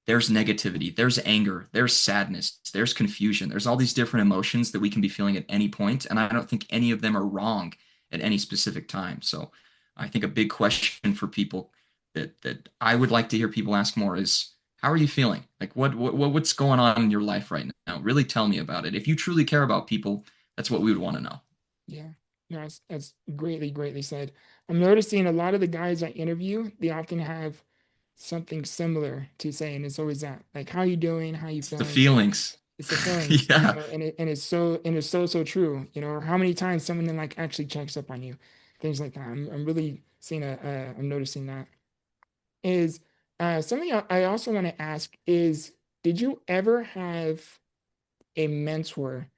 there's negativity, there's anger, there's sadness, there's confusion, there's all these different emotions that we can be feeling at any point, and I don't think any of them are wrong at any specific time. So I think a big question for people that I would like to hear people ask more is how are you feeling? Like what's going on in your life right now? Really tell me about it. If you truly care about people, that's what we would want to know. Yeah. No, that's greatly said. I'm noticing a lot of the guys I interview, they often have something similar to say, and it's always that, like, how you doing? How you It's the feeling? feelings. It's the feelings, Yeah. and it's so true, or how many times someone then like actually checks up on you, things like that. I'm really seeing I'm noticing that is something I also want to ask is, did you ever have a mentor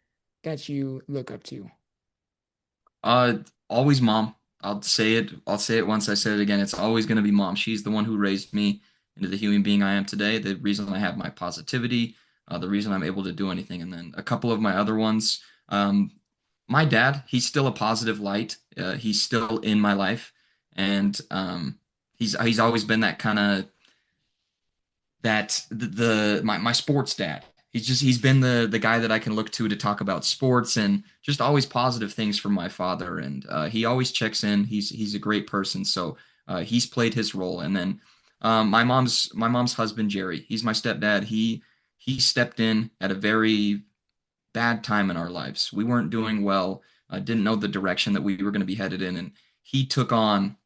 that you look up to? Uh, always mom. I'll say it. I'll say it once. I said it again. It's always going to be mom. She's the one who raised me into the human being I am today. The reason I have my positivity, the reason I'm able to do anything. And then a couple of my other ones. My dad, he's still a positive light. He's still in my life, and he's always been that kind of that my sports dad. He's been the guy that I can look to talk about sports and just always positive things from my father. And he always checks in. He's a great person. So he's played his role. And then my mom's husband Jerry. He's my stepdad. He stepped in at a very bad time in our lives. We weren't doing well. Didn't know the direction that we were going to be headed in, and he took on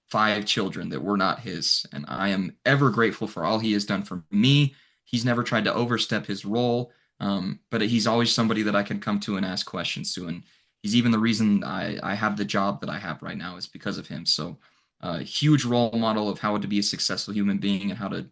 5 children that were not his. And I am ever grateful for all he has done for me. He's never tried to overstep his role, but he's always somebody that I can come to and ask questions to. And he's even the reason I have the job that I have right now is because of him. So, huge role model of how to be a successful human being and how to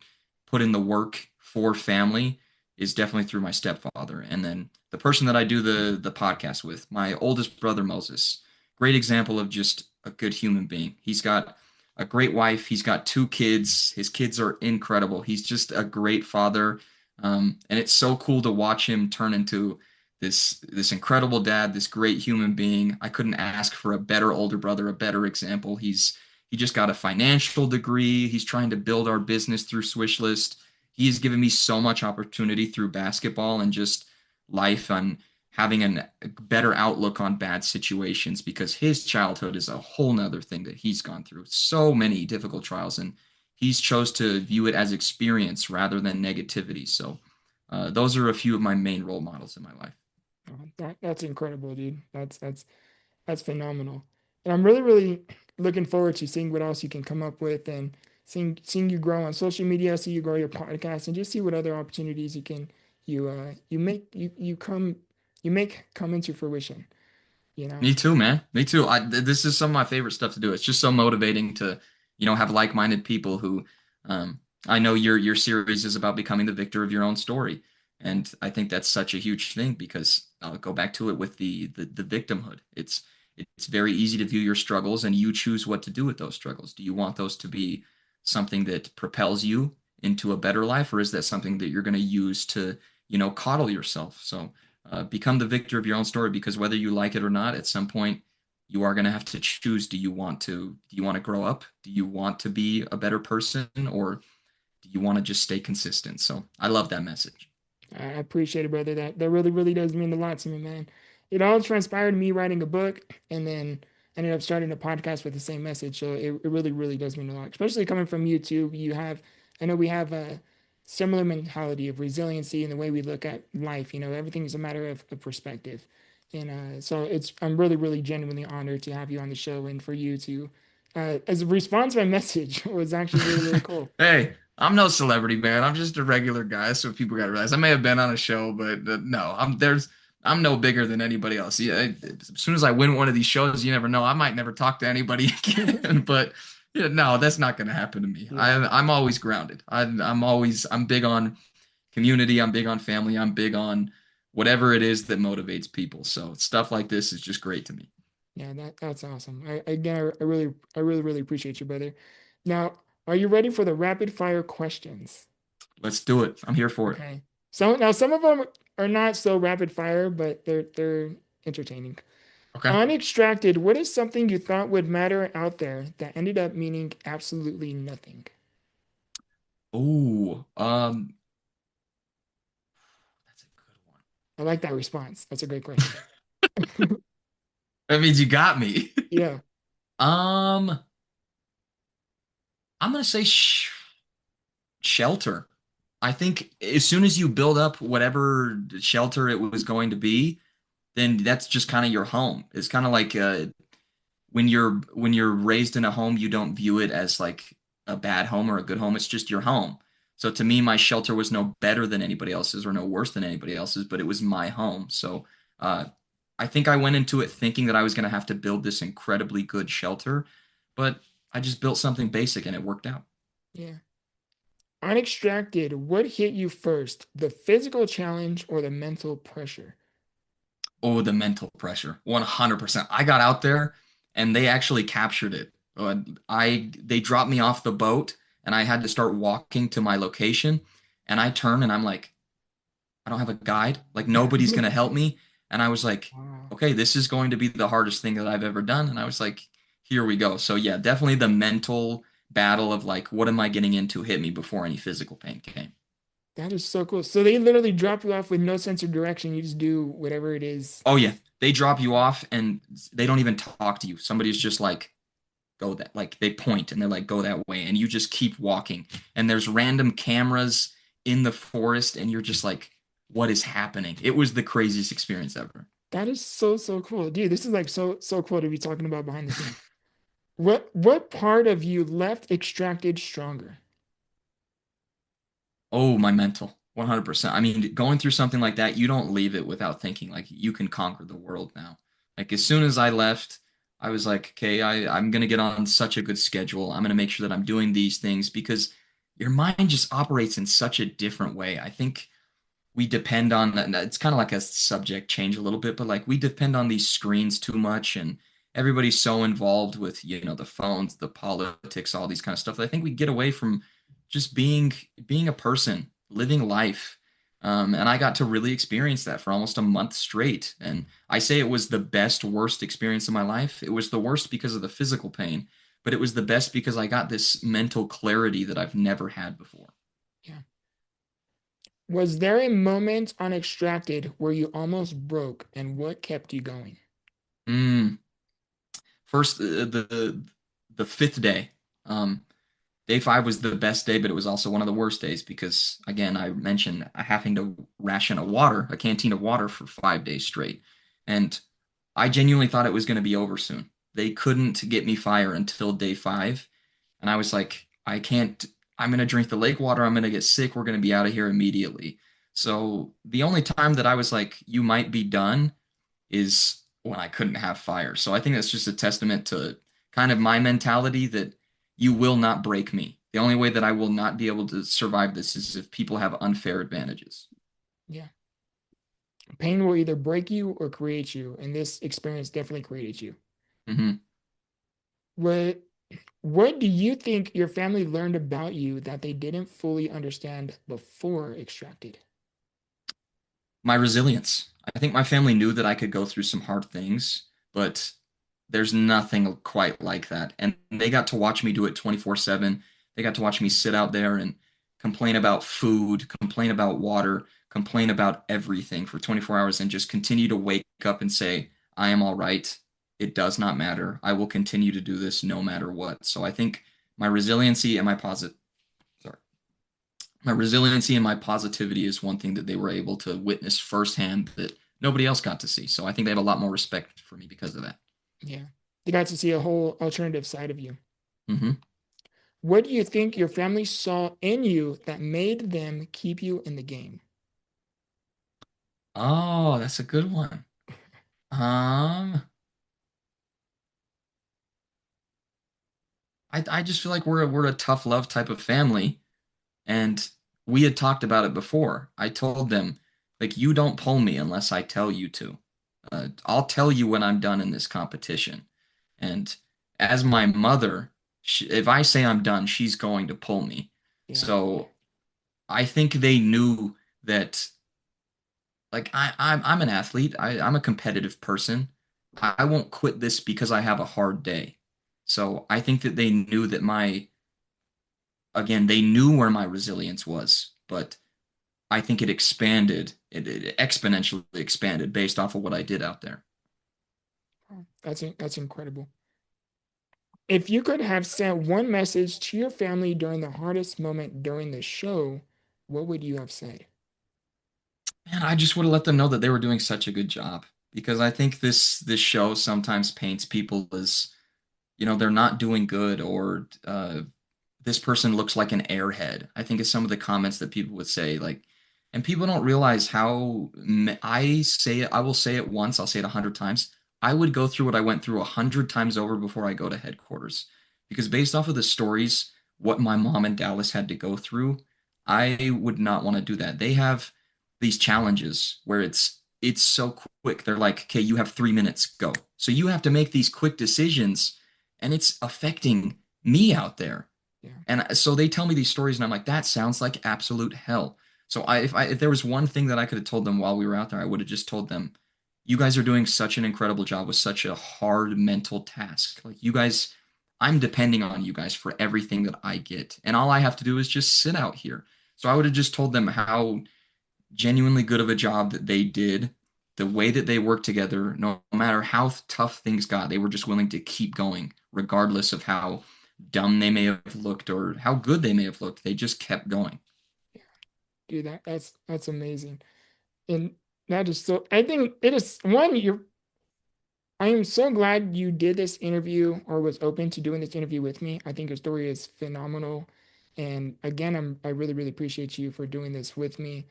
put in the work for family is definitely through my stepfather. And then the person that I do the podcast with, my oldest brother Moses, great example of just a good human being. He's got a great wife. He's got 2 kids. His kids are incredible. He's just a great father. And it's so cool to watch him turn into this incredible dad, this great human being. I couldn't ask for a better older brother, a better example. He just got a financial degree. He's trying to build our business through Swishlist. He's given me so much opportunity through basketball and just life on having a better outlook on bad situations because his childhood is a whole nother thing that he's gone through so many difficult trials and he's chose to view it as experience rather than negativity. So those are a few of my main role models in my life. That's incredible, dude. That's phenomenal. And I'm really, really looking forward to seeing what else you can come up with and seeing you grow on social media, see you grow your podcast, and just see what other opportunities you make come into fruition, you know? Me too, man. Me too. This is some of my favorite stuff to do. It's just so motivating to, have like-minded people who, I know your series is about becoming the victor of your own story, and I think that's such a huge thing because I'll go back to it with the victimhood. It's very easy to view your struggles, and you choose what to do with those struggles. Do you want those to be something that propels you into a better life, or is that something that you're going to use to, coddle yourself? So become the victor of your own story because whether you like it or not, at some point you are going to have to choose. Do you want to grow up? Do you want to be a better person, or do you want to just stay consistent? So I love that message. I appreciate it, brother. That really, really does mean a lot to me, man. It all transpired me writing a book and then ended up starting a podcast with the same message. So it really, really does mean a lot, especially coming from you too. I know we have a similar mentality of resiliency in the way we look at life. Everything is a matter of perspective. And so I'm really, really genuinely honored to have you on the show and for you to, as a response to my message was actually really, really cool. Hey, I'm no celebrity, man. I'm just a regular guy. So people got to realize I may have been on a show, but no, I'm no bigger than anybody else. Yeah, as soon as I win one of these shows, you never know. I might never talk to anybody again. But yeah, no, that's not going to happen to me. Yeah. I'm always grounded. I'm big on community. I'm big on family. I'm big on whatever it is that motivates people. So stuff like this is just great to me. Yeah, that's awesome. I really, really appreciate you, brother. Now, are you ready for the rapid fire questions? Let's do it. I'm here for it. Okay. Some of them are not so rapid fire, but they're entertaining. Okay. Unextracted, what is something you thought would matter out there that ended up meaning absolutely nothing? Oh, that's a good one. I like that response. That's a great question. That means you got me. Yeah. Um, I'm gonna say shelter. I think as soon as you build up whatever shelter it was going to be, then that's just kind of your home. It's kind of like when you're raised in a home, you don't view it as like a bad home or a good home. It's just your home. So to me, my shelter was no better than anybody else's or no worse than anybody else's, but it was my home. So uh, I think I went into it thinking that I was going to have to build this incredibly good shelter, but I just built something basic and it worked out. Yeah. Unextracted, what hit you first, the physical challenge or the mental pressure? Oh, the mental pressure, 100%. I got out there and they actually captured it. They dropped me off the boat and I had to start walking to my location. And I turn and I'm like, I don't have a guide. Like nobody's gonna help me. And I was like, Wow. Wow. okay, this is going to be the hardest thing that I've ever done. And I was like, here we go. So yeah, definitely the mental battle of like, what am I getting into hit me before any physical pain came. That is so cool. So they literally drop you off with no sense of direction. You just do whatever it is. Oh yeah, they drop you off and they don't even talk to you. Somebody's just like, go that, like they point and they're like, go that way, and you just keep walking. And there's random cameras in the forest, and you're just like, what is happening? It was the craziest experience ever. That is so, so cool. Dude, this is like so cool to be talking about behind the scenes. What part of you left extracted stronger? Oh, my mental. 100%. I mean, going through something like that, you don't leave it without thinking like you can conquer the world now. Like as soon as I left, I was like, okay, I'm gonna get on such a good schedule. I'm gonna make sure that I'm doing these things because your mind just operates in such a different way. I think we depend on it's kind of like a subject change a little bit, but like we depend on these screens too much and everybody's so involved with, the phones, the politics, all these kind of stuff that I think we get away from just being a person, living life. And I got to really experience that for almost a month straight. And I say it was the best, worst experience of my life. It was the worst because of the physical pain, but it was the best because I got this mental clarity that I've never had before. Yeah. Was there a moment on Extracted where you almost broke and what kept you going? Mm. First, the fifth day. Day five was the best day, but it was also one of the worst days because, again, I mentioned having to ration a canteen of water for 5 days straight, and I genuinely thought it was going to be over soon. They couldn't get me fire until day five, and I was like, I can't. I'm going to drink the lake water. I'm going to get sick. We're going to be out of here immediately. So the only time that I was like, you might be done is when I couldn't have fire. So I think that's just a testament to kind of my mentality that you will not break me. The only way that I will not be able to survive this is if people have unfair advantages. Yeah. Pain will either break you or create you, and this experience definitely created you. Hmm. What what do you think your family learned about you that they didn't fully understand before Extracted? My resilience. I think my family knew that I could go through some hard things, but there's nothing quite like that. And they got to watch me do it 24/7. They got to watch me sit out there and complain about food, complain about water, complain about everything for 24 hours and just continue to wake up and say, I am all right. It does not matter. I will continue to do this no matter what. So I think my resiliency and sorry, my resiliency and my positivity is one thing that they were able to witness firsthand that nobody else got to see. So I think they have a lot more respect for me because of that. Yeah. They got to see a whole alternative side of you. Hmm. What do you think your family saw in you that made them keep you in the game? Oh, that's a good one. Um, I just feel like we're a tough love type of family, and we had talked about it before. I told them like you don't pull me unless I tell you to. I'll tell you when I'm done in this competition. And as my mother, if I say I'm done, she's going to pull me. Yeah. So I think they knew that like I'm an athlete. I'm a competitive person. I won't quit this because I have a hard day. So I think that they knew that they knew where my resilience was, but I think it expanded, it exponentially expanded based off of what I did out there. Oh, that's incredible. If you could have sent one message to your family during the hardest moment during the show, what would you have said? Man, I just would have let them know that they were doing such a good job because I think this show sometimes paints people as they're not doing good or this person looks like an airhead. I think is some of the comments that people would say like, and people don't realize how I say it. I will say it once. I'll say it 100 times. I would go through what I went through 100 times over before I go to headquarters, because based off of the stories, what my mom and Dallas had to go through, I would not want to do that. They have these challenges where it's so quick. They're like, okay, you have 3 minutes, go. So you have to make these quick decisions, and it's affecting me out there. Yeah. And so they tell me these stories, and I'm like, that sounds like absolute hell. So if there was one thing that I could have told them while we were out there, I would have just told them, you guys are doing such an incredible job with such a hard mental task. Like you guys, I'm depending on you guys for everything that I get. And all I have to do is just sit out here. So I would have just told them how genuinely good of a job that they did, the way that they worked together, no matter how tough things got, they were just willing to keep going, regardless of how dumb they may have looked or how good they may have looked. They just kept going. Dude, that's amazing. And that is so, I think it is one, I am so glad you did this interview or was open to doing this interview with me. I think your story is phenomenal. And again, I really, really appreciate you for doing this with me.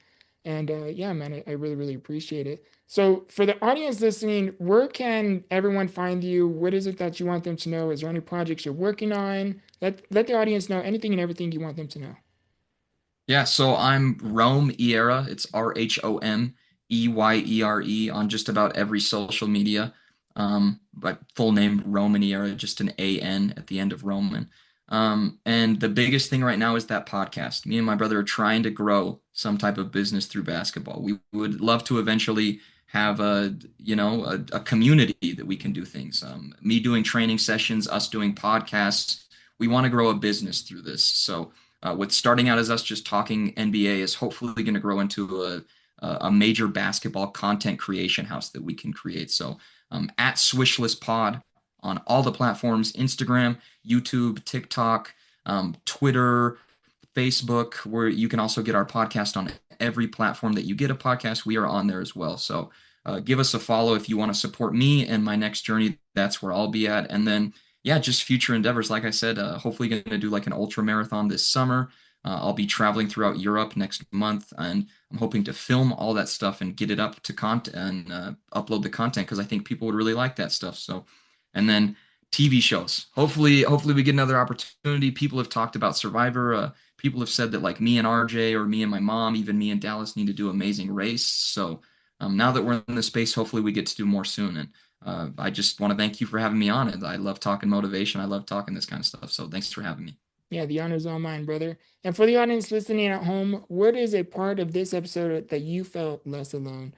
And yeah, man, I really, really appreciate it. So for the audience listening, where can everyone find you? What is it that you want them to know? Is there any projects you're working on? Let the audience know anything and everything you want them to know. Yeah, so I'm Rome Eyere. It's Rhomeyere on just about every social media. But full name Roman Eyere, just an AN at the end of Roman. And the biggest thing right now is that podcast. Me and my brother are trying to grow some type of business through basketball. We would love to eventually have a community that we can do things. Me doing training sessions, us doing podcasts. We want to grow a business through this. So with starting out as us just talking NBA is hopefully going to grow into a major basketball content creation house that we can create. So at Swishless Pod on all the platforms, Instagram, YouTube, TikTok, Twitter, Facebook, where you can also get our podcast on every platform that you get a podcast. We are on there as well. So give us a follow if you want to support me and my next journey. That's where I'll be at. And then yeah, just future endeavors. Like I said, hopefully going to do like an ultra marathon this summer. I'll be traveling throughout Europe next month, and I'm hoping to film all that stuff and get it up to content and upload the content because I think people would really like that stuff. So, and then TV shows. Hopefully we get another opportunity. People have talked about Survivor. People have said that like me and RJ or me and my mom, even me and Dallas need to do Amazing Race. So now that we're in the space, hopefully we get to do more soon. And I just want to thank you for having me on it. I love talking motivation. I love talking this kind of stuff. So thanks for having me. Yeah, the honor's all mine, brother. And for the audience listening at home, what is a part of this episode that you felt less alone?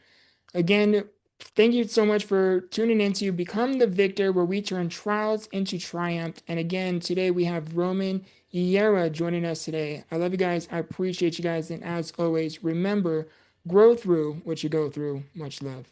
Again, thank you so much for tuning into Become the Victor, where we turn trials into triumph. And again, today we have Rhoman Eyere joining us today. I love you guys. I appreciate you guys. And as always, remember, grow through what you go through. Much love.